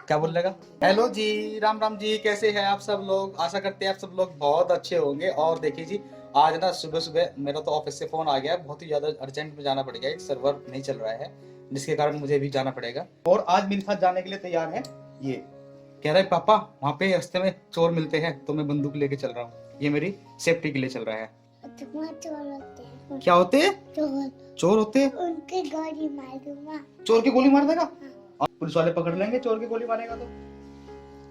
क्या बोल लेगा? हेलो जी, राम राम जी, कैसे हैं आप सब लोग? आशा करते हैं आप सब लोग बहुत अच्छे होंगे। और देखिए जी, आज ना सुबह सुबह मेरा तो ऑफिस से फोन आ गया है, बहुत ही ज्यादा अर्जेंट में जाना पड़ेगा, एक सर्वर नहीं चल रहा है जिसके कारण मुझे भी जाना पड़ेगा। और आज मेरे साथ जाने के लिए तैयार है ये, कह रहा है पापा वहाँ पे रास्ते में चोर मिलते हैं तो मैं बंदूक लेके चल रहा हूँ। ये मेरी सेफ्टी के लिए चल रहा है। क्या होते हैं? चोर होते हैं? उनके गोली मार दूंगा। चोर की गोली मार देगा और पुलिस वाले पकड़ लेंगे चोर की गोली मारेगा तो।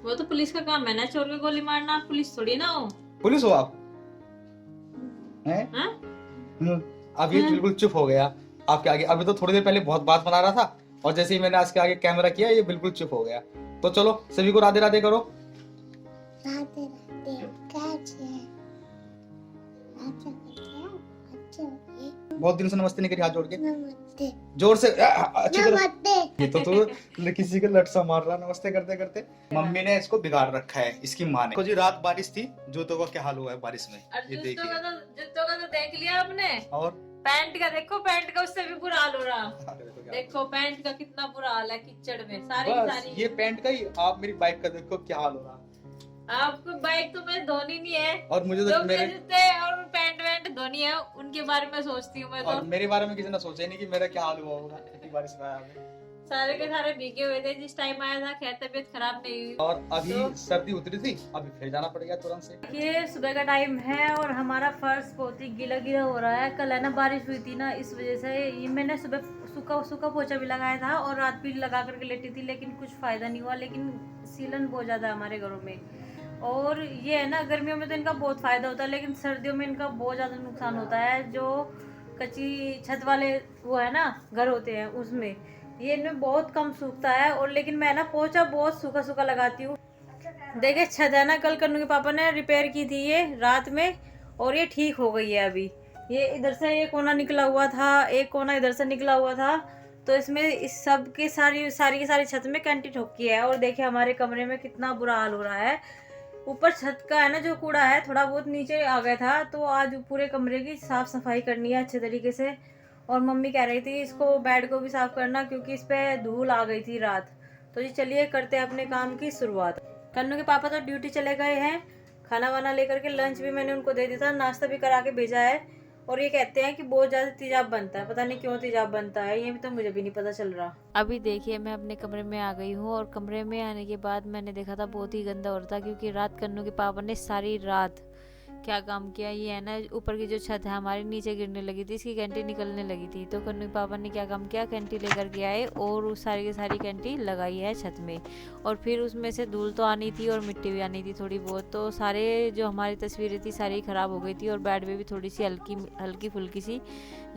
वो तो पुलिस का काम है ना, चोर को गोली मारना। आप पुलिस थोड़ी ना हो। पुलिस हो आप हैं? हाँ? अब ये बिल्कुल चुप हो गया आपके आगे। अभी तो थोड़ी देर पहले बहुत बात बना रहा था और जैसे ही मैंने आज के आगे कैमरा किया ये बिल्कुल चुप हो गया। तो चलो सभी को राधे राधे करो। राधे राधे कैसे अच्छा बहुत दिन से नमस्ते नहीं करी हाथ जोड़ के। नमस्ते जोर से अच्छी तरह। नमस्ते। ये तो तू किसी के लट सा मार रहा नमस्ते करते करते। मम्मी ने इसको बिगाड़ रखा है, इसकी माँ ने। तो जी रात बारिश थी, जूतों का क्या हाल हुआ है बारिश में ये देखिए। जूतों का तो देख लिया आपने, और पैंट का देखो, पैंट का उससे भी बुरा हाल हो रहा। देखो पैंट का कितना बुरा हाल है कीचड़ में सारी की बस सारी। ये पैंट का ही, आप मेरी बाइक का देखो क्या हाल हो रहा। आपको बाइक तो मैं धोनी नहीं है, और मुझे जो तो मेरे जूते और पैंट वैंट धोनी है उनके बारे में सोचती हूँ मैं। और तो मेरे बारे में किसी ने सोचा ही नहीं कि मेरा क्या हाल हुआ होगा इतनी बारिश में आया मैं। सारे के सारे भीगे हुए थे जिस टाइम आया था। खैर तबीयत खराब नहीं हुई। और अभी तो सर्दी उतरी थी, अभी फिर जाना पड़ेगा तुरंत से। ये सुबह का टाइम है और हमारा फर्श बहुत ही गीला गीला हो रहा है। कल है ना बारिश हुई थी ना, इस वजह से ये मैंने सुबह सूखा सूखा पोछा भी लगाया था और रात भी लगा करके लेटी थी, लेकिन कुछ फायदा नहीं हुआ। लेकिन सीलन बहुत ज्यादा है हमारे घरों में। और ये है ना, गर्मियों में तो इनका बहुत फायदा होता है, लेकिन सर्दियों में इनका बहुत ज्यादा नुकसान होता है। जो कच्ची छत वाले वो है ना घर होते हैं उसमें ये इनमें बहुत कम सूखता है। और लेकिन मैं ना पोछा बहुत सूखा सूखा लगाती हूँ। देखिए छत है ना, कल कन्नू के पापा ने रिपेयर की थी ये रात में और ये ठीक हो गई है अभी। ये इधर से एक कोना निकला हुआ था, एक कोना इधर से निकला हुआ था, तो इसमें इस सब के सारी की सारी छत में कैंटी ठोकी है। और देखिए हमारे कमरे में कितना बुरा हाल हो रहा है। ऊपर छत का है ना जो कूड़ा है थोड़ा बहुत नीचे आ गया था, तो आज पूरे कमरे की साफ सफाई करनी है अच्छे तरीके से। और मम्मी कह रही थी इसको बेड को भी साफ करना क्योंकि इस पे धूल आ गई थी रात। तो जी चलिए करते हैं अपने काम की शुरुआत। कन्नू के पापा तो ड्यूटी चले गए हैं, खाना वाना लेकर के, लंच भी मैंने उनको दे दिया था, नाश्ता भी करा के भेजा है। और ये कहते हैं कि बहुत ज़्यादा तेजाब बनता है, पता नहीं क्यों तेजाब बनता है, ये भी तो मुझे भी नहीं पता चल रहा। अभी देखिए मैं अपने कमरे में आ गई हूँ और कमरे में आने के बाद मैंने देखा था बहुत ही गंदा हो रहा था, क्योंकि रात कन्नू के पापा ने सारी रात क्या काम किया। ये है ना ऊपर की जो छत है हमारी नीचे गिरने लगी थी, इसकी कैंटी निकलने लगी थी, तो कन्नू के पापा ने क्या काम किया, कैंटी लेकर के आए और उस सारी की सारी कैंटी लगाई है छत में। और फिर उसमें से धूल तो आनी थी और मिट्टी भी आनी थी थोड़ी बहुत, तो सारे जो हमारी तस्वीरें थी सारी ख़राब हो गई थी। और बेड में भी थोड़ी सी हल्की फुल्की सी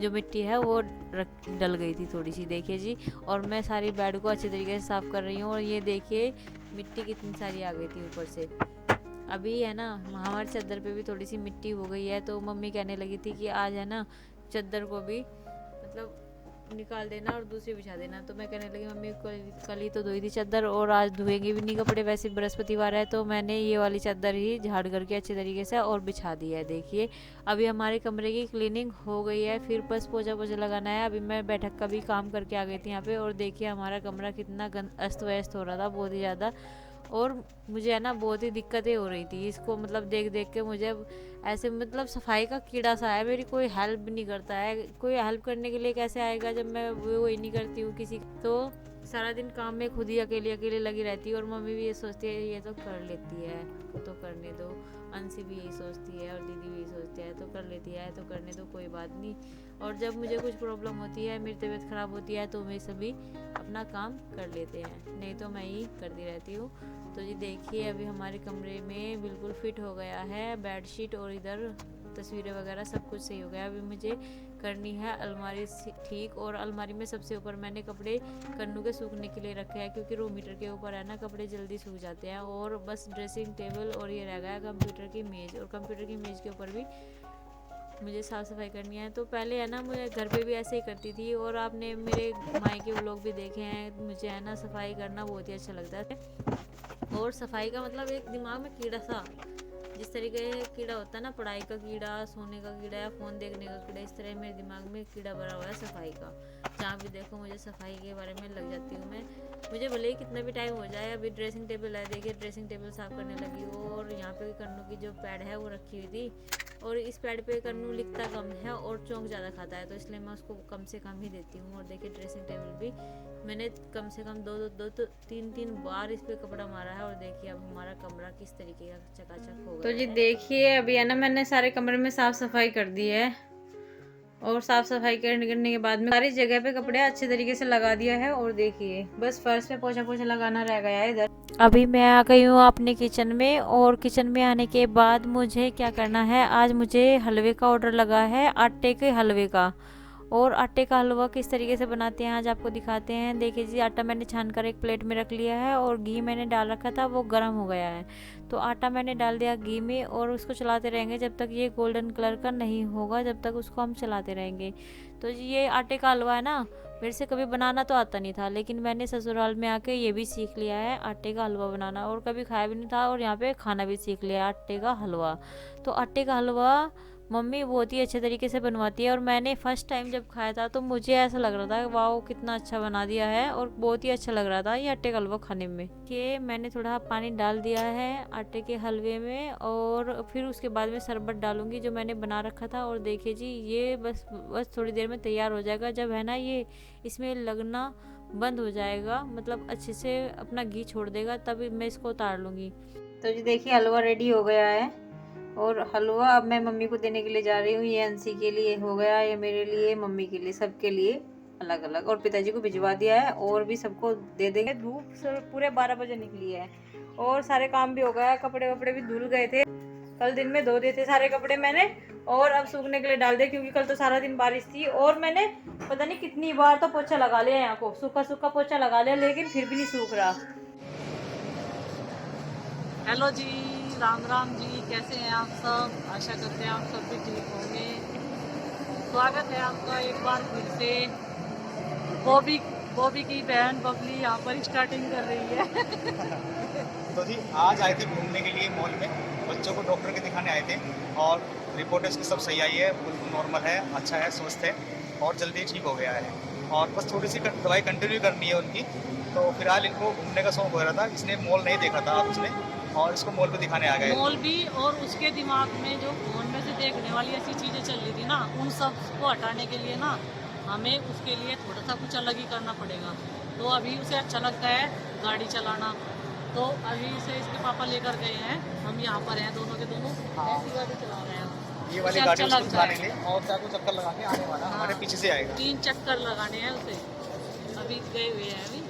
जो मिट्टी है वो डल गई थी थोड़ी सी, देखिए जी। और मैं सारी बेड को अच्छे तरीके से साफ़ कर रही हूँ और ये देखिए मिट्टी कितनी सारी आ गई थी ऊपर से। अभी है ना हमारी चादर पे भी थोड़ी सी मिट्टी हो गई है, तो मम्मी कहने लगी थी कि आज है ना चादर को भी मतलब निकाल देना और दूसरी बिछा देना। तो मैं कहने लगी मम्मी कल ही तो धोई थी चादर और आज धोएंगे भी नहीं कपड़े, वैसे बृहस्पतिवार है, तो मैंने ये वाली चादर ही झाड़ करके अच्छे तरीके से और बिछा दी है। देखिए अभी हमारे कमरे की क्लीनिंग हो गई है, फिर बस पोछा पोछा लगाना है। अभी मैं बैठक का भी काम करके आ गई थी यहाँ पे और देखिए हमारा कमरा कितना अस्त व्यस्त हो रहा था, बहुत ही ज़्यादा। और मुझे है ना बहुत ही दिक्कतें हो रही थी इसको मतलब देख देख के। मुझे ऐसे मतलब सफाई का कीड़ा सा है, मेरी कोई हेल्प नहीं करता है। कोई हेल्प करने के लिए कैसे आएगा जब मैं वो ही नहीं करती हूँ किसी। तो सारा दिन काम में खुद ही अकेले लगी रहती है और मम्मी भी ये सोचती है ये तो कर लेती है तो करने दो, अंशी भी यही सोचती है और दीदी भी यही सोचती है तो कर लेती है तो करने दो, कोई बात नहीं। और जब मुझे कुछ प्रॉब्लम होती है, मेरी तबीयत ख़राब होती है, तो वे सभी अपना काम कर लेते हैं, नहीं तो मैं ही करती रहती हूँ। तो जी देखिए अभी हमारे कमरे में बिल्कुल फिट हो गया है बेडशीट और इधर तस्वीरें वगैरह सब कुछ सही हो गया। अभी मुझे करनी है अलमारी ठीक, और अलमारी में सबसे ऊपर मैंने कपड़े कन्नू के सूखने के लिए रखे हैं, क्योंकि रूम हीटर के ऊपर है ना कपड़े जल्दी सूख जाते हैं। और बस ड्रेसिंग टेबल और ये रह गया कंप्यूटर की मेज़, और कंप्यूटर की मेज़ के ऊपर भी मुझे साफ़ सफाई करनी है। तो पहले है ना मुझे घर पे भी ऐसे ही करती थी और आपने मेरे मायके व्लॉग भी देखे हैं, मुझे है ना सफाई करना बहुत ही अच्छा लगता है। और सफाई का मतलब एक दिमाग में कीड़ा सा जिस तरीके कीड़ा होता है ना, पढ़ाई का कीड़ा, सोने का कीड़ा या फ़ोन देखने का कीड़ा, इस तरह मेरे दिमाग में कीड़ा भरा हुआ है सफाई का। जहाँ भी देखो मुझे सफाई के बारे में लग जाती हूँ मैं। मुझे भले ही कितना भी टाइम हो जाए, अभी ड्रेसिंग टेबल है, देखिए ड्रेसिंग टेबल साफ़ करने लगी हूँ, और यहाँ पे कन्नू की जो पैड है वो रखी हुई थी, और इस पैड पे कन्नू लिखता कम है और चौंक ज़्यादा खाता है, तो इसलिए मैं उसको कम से कम ही देती हूँ। और देखिए ड्रेसिंग टेबल भी मैंने कम से कम दो तीन बार इस पे कपड़ा मारा है, और देखिए अब हमारा कमरा किस तरीके का चकाचक हो गया। तो जी देखिए अभी है ना, मैंने सारे कमरे में साफ़ सफाई कर दी है, और साफ़ सफाई करने के बाद में सारी जगह पे कपड़े अच्छे तरीके से लगा दिया है, और देखिए बस फर्श पे पोछा पोछा लगाना रह गया है इधर। अभी मैं आ गई हूँ अपने किचन में, और किचन में आने के बाद मुझे क्या करना है, आज मुझे हलवे का ऑर्डर लगा है, आटे के हलवे का। और आटे का हलवा किस तरीके से बनाते हैं आज आपको दिखाते हैं। देखिए जी, आटा मैंने छान कर एक प्लेट में रख लिया है, और घी मैंने डाल रखा था, वो गर्म हो गया है, तो आटा मैंने डाल दिया घी में, और उसको चलाते रहेंगे जब तक ये गोल्डन कलर का नहीं होगा, जब तक उसको हम चलाते रहेंगे। तो जी ये आटे का हलवा है ना, मेरे से कभी बनाना तो आता नहीं था, लेकिन मैंने ससुराल में आके ये भी सीख लिया है आटे का हलवा बनाना, और कभी खाया भी नहीं था, और यहाँ पे खाना भी सीख लिया है आटे का हलवा। तो आटे का हलवा मम्मी बहुत ही अच्छे तरीके से बनवाती है, और मैंने फर्स्ट टाइम जब खाया था तो मुझे ऐसा लग रहा था वाह कितना अच्छा बना दिया है, और बहुत ही अच्छा लग रहा था ये आटे का हलवा खाने में। कि मैंने थोड़ा पानी डाल दिया है आटे के हलवे में, और फिर उसके बाद में शरबत डालूंगी जो मैंने बना रखा था। और देखिए जी ये बस थोड़ी देर में तैयार हो जाएगा, जब है ना ये इसमें लगना बंद हो जाएगा, मतलब अच्छे से अपना घी छोड़ देगा, तब मैं इसको उतार लूँगी। तो जी देखिए हलवा रेडी हो गया है, और हलवा अब मैं मम्मी को देने के लिए जा रही हूँ। ये अंशी के लिए हो गया, ये मेरे लिए, मम्मी के लिए, सबके लिए अलग अलग, और पिताजी को भिजवा दिया है, और भी सबको दे देंगे। धूप पूरे 12 बजे निकली है, और सारे काम भी हो गया, कपड़े वपड़े भी धुल गए थे, कल दिन में धो दिए थे सारे कपड़े मैंने, और अब सूखने के लिए डाल दिए, क्योंकि कल तो सारा दिन बारिश थी। और मैंने पता नहीं कितनी बार तो पोछा लगा लिया, यहाँ को सूखा सूखा पोछा लगा लिया, लेकिन फिर भी नहीं सूख रहा। हेलो जी, राम राम जी, कैसे हैं आप सब? आशा करते हैं आप सब भी ठीक होंगे। स्वागत है आपका एक बार फिर से। बॉबी की बहन बबली यहाँ पर स्टार्टिंग कर रही है। तो जी आज आए थे घूमने के लिए मॉल में, बच्चों को डॉक्टर के दिखाने आए थे, और रिपोर्ट इसकी सब सही आई है, बिल्कुल नॉर्मल है, अच्छा है, स्वस्थ है, और जल्दी ठीक हो गया है, और बस थोड़ी सी दवाई कंटिन्यू करनी है उनकी। तो फिलहाल इनको घूमने का शौक हो रहा था, इसने मॉल नहीं देखा था अब उसने, और इसको मॉल पे दिखाने आ गए। मॉल भी, और उसके दिमाग में जो फोन में से देखने वाली ऐसी चीज़ें चल रही थी ना, उन सब को हटाने के लिए ना हमें उसके लिए थोड़ा सा कुछ अलग ही करना पड़ेगा। तो अभी उसे अच्छा लगता है गाड़ी चलाना, तो अभी इसे इसके पापा लेकर गए हैं, हम यहाँ पर हैं दोनों के दोनों, ऐसी गाड़ी चला रहे हैं। ये वाली गाड़ी उसको चलाने के लिए, और क्या कुछ चक्कर लगा के आने वाला हमारे पीछे से आएगा। 3 चक्कर लगाने हैं उसे, अभी गए हुए हैं, अभी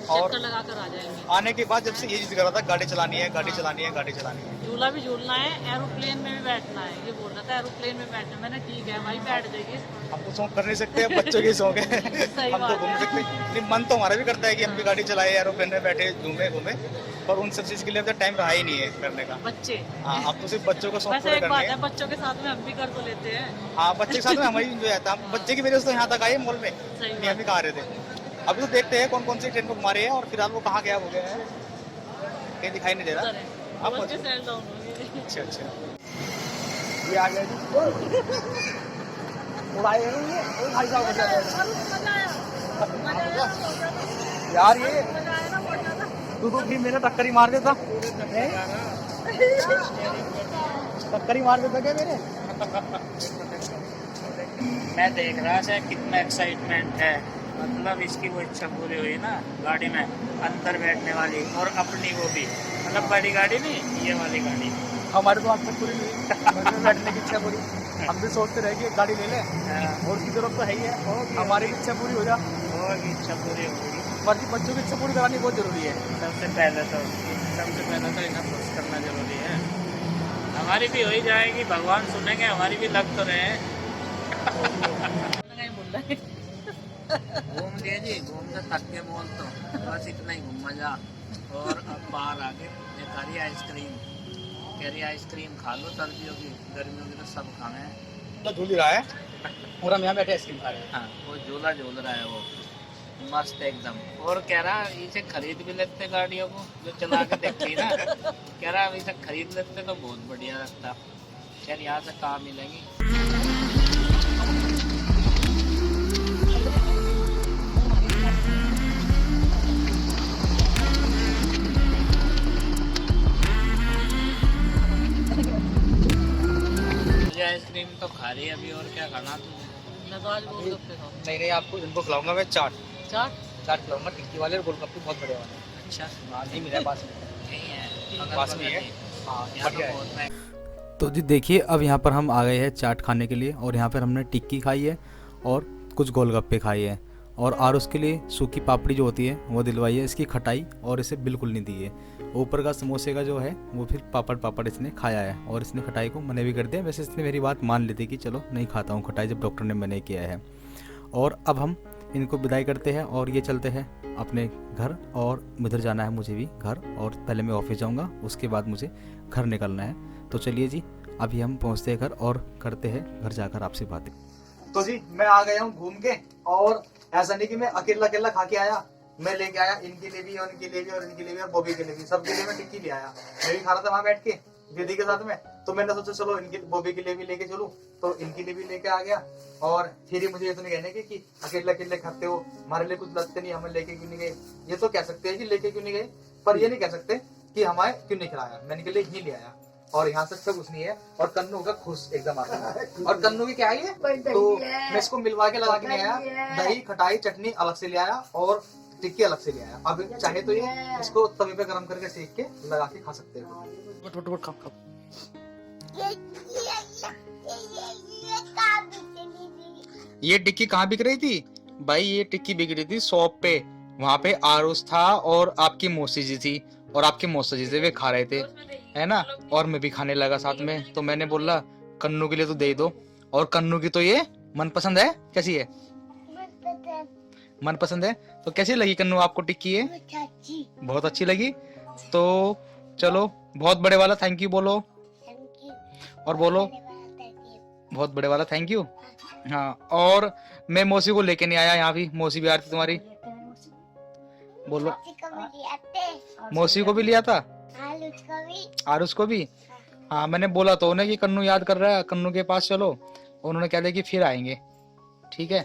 और चक्कर लगा कर आ जाएंगे। आने के बाद जब से ये चीज कर रहा था, गाड़ी चलानी है, गाड़ी चलानी है, गाड़ी चलानी है। झूला भी झूलना है, एरोप्लेन में भी बैठना है, ये बोल रहा था एरोप्लेन में बैठना। मैंने ठीक है भाई बैठ जाइए। हम तो शौक कर नहीं सकते, बच्चों के शौक है। हम तो घूम सकते नहीं, मन तो हमारा भी करता है कि हम भी गाड़ी चलाए, एरोप्लेन में बैठे, घूमे, पर उन सब चीज के लिए टाइम रहा ही नहीं है करने का। बच्चे, हाँ, अब तो सिर्फ बच्चों का शौक वैसे पूरा एक करना बात है। है, बच्चों के साथ में हम भी कर तो लेते हैं। हाँ, बच्चे के साथ में हमारी इंजॉय आता है। बच्चे की वजह से तो यहाँ तक आए मॉल में, सही नहीं हम भी कहा रहे थे। अभी तो देखते हैं कौन कौन सी ट्रेन को घुमा रहे हैं, और फिलहाल वो कहाँ गया हो गया है, कहीं दिखाई नहीं दे रहा। आप बस के सेल डाउन हो गए। अच्छा, ये आ गया जी। उड़ाए हैं ये, ओ भाई साहब मजा आया यार, ये तू तो भी मेरा टक्कर ही मार देता, टक्कर ही मार देता क्या मेरे। मैं देख रहा था कितना एक्साइटमेंट है, मतलब इसकी वो इच्छा पूरी हुई ना गाड़ी में अंदर बैठने वाली, और अपनी वो भी, मतलब बड़ी गाड़ी नहीं, ये वाली गाड़ी। हमारे तो आज तक पूरी नहीं बैठने की इच्छा पूरी, हम भी सोचते रहे कि गाड़ी ले लें, और की तरफ तो है ही है, हमारी इच्छा पूरी हो जा, और इच्छा पूरी होगी। पर बच्चों की इच्छा पूरी करानी बहुत जरूरी है। सबसे पहले तो इन्हें खुश करना जरूरी है। हमारी भी हो ही जाएगी, भगवान सुनेंगे, हमारी भी लग तो रहे हैं। घूम लिए जी, घूम के थक के मॉल तो बस इतना ही घूम जा। और अब बाहर आके देखा रही आइसक्रीम, कह रही आइसक्रीम खा लो, सर्दियों की, गर्मियों की तो सब खाने हैं। तो झूल ही रहा है, और हम यहाँ बैठे आइसक्रीम खा रहे हैं। हाँ, वो झूला झूल रहा है वो। मस्त एकदम। और कह रहा इसे खरीद भी लेते गाड़ियों को, जो चला के देखती ना, कह रहा इसे खरीद लेते तो बहुत बढ़िया लगता। यार यहाँ से कहाँ मिलेंगी। मुझे आइसक्रीम तो खा रही है अभी, और क्या खाना तुझे? मैं तो आज गोलगप्पे खाऊं। नहीं आपको इनको खिलाऊंगा मैं चाट चाट खिलाऊंगा, टिक्की वाले और गोलगप्पे बहुत बढ़िया वाले। अच्छा हाँ नहीं मिला पास में। नहीं है, पास में है। हाँ यहाँ तो बढ़िया है। बहुत महंगा। तो जी देखिए अब यहाँ पर हम आ गए हैं चाट खाने के लिए, और यहाँ पर हमने टिक्की खाई है और कुछ गोलगप्पे खाए हैं, और उसके लिए सूखी पापड़ी जो होती है वो दिलवाई है। इसकी खटाई और इसे बिल्कुल नहीं दी है। ऊपर का समोसे का जो है वो फिर पापड़ इसने खाया है, और इसने खटाई को मना भी कर दिया। वैसे इसने मेरी बात मान ली थी कि चलो नहीं खाता हूँ खटाई, जब डॉक्टर ने मना किया है। और अब हम इनको विदाई करते हैं और ये चलते हैं अपने घर, और उधर जाना है मुझे भी घर, और पहले मैं ऑफिस जाऊँगा, उसके बाद मुझे घर निकलना है। तो चलिए जी अभी हम पहुँचते हैं घर और करते हैं घर जाकर आपसे बातें। तो जी मैं आ गया हूँ घूम के, और ऐसा नहीं कि मैं अकेला अकेला खा के आया, मैं लेके आया इनके लिए भी और इनके लिए भी और इनके लिए भी और बॉबी के लिए भी, सबके लिए मैं टिक्की ले आया। मैं भी खा रहा था वहाँ बैठ के दीदी के साथ में, तो मैंने सोचा चलो इनकी बॉबी के लिए भी लेके चलूं, तो इनके लिए भी लेके आ गया। और फिर ही मुझे ये तो नहीं कहने कि अकेले अकेले खाते हो, हमारे लिए कुछ लगते नहीं, हमें लेके क्यों नहीं गए। ये तो कह सकते हैं कि लेके क्यों नहीं गए, पर ये नहीं कह सकते कि हमारे क्यों नहीं खिलाया। मैंने के लिए ही ले आया, और यहाँ से सब कुछ नहीं है। और कन्नू होगा खुश एकदम आता है। और कन्नू की क्या है, तो मैं इसको मिलवा के लगा के नहीं आया, दही खटाई चटनी अलग से ले आया और टिक्की अलग से ले आया। अब चाहे तो ये इसको तवे पे गरम करके सेक के लगा के खा सकते हो। ये टिक्की कहाँ बिक रही थी भाई? ये टिक्की बिक रही थी शॉप पे, वहाँ पे आरुष था और आपकी मौसी जी थी, और आपके मौसी जी से वे खा रहे थे, है ना। और मैं भी खाने लगा साथ में, तो मैंने बोला कन्नू के लिए तो दे दो। और कन्नू की तो ये मनपसंद है। कैसी है? मनपसंद है। तो कैसी लगी कन्नू आपको टिक्की? ये बहुत अच्छी लगी। तो चलो बहुत बड़े वाला थैंक यू बोलो, और बोलो बहुत बड़े वाला थैंक यू। हाँ, और मैं मौसी को लेके नहीं आया, यहाँ भी मौसी भी आ रही थी तुम्हारी, बोलो। मौसी को भी लिया था, आरुष को भी। हाँ मैंने बोला तो उन्हें कि कन्नू याद कर रहा है, कन्नू के पास चलो। उन्होंने कह दिया कि फिर आएंगे, ठीक है।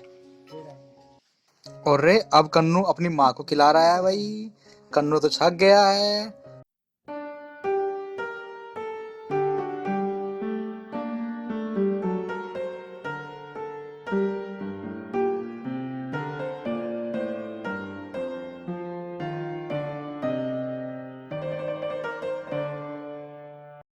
और रे अब कन्नू अपनी माँ को खिला रहा है भाई, कन्नू तो छक गया है।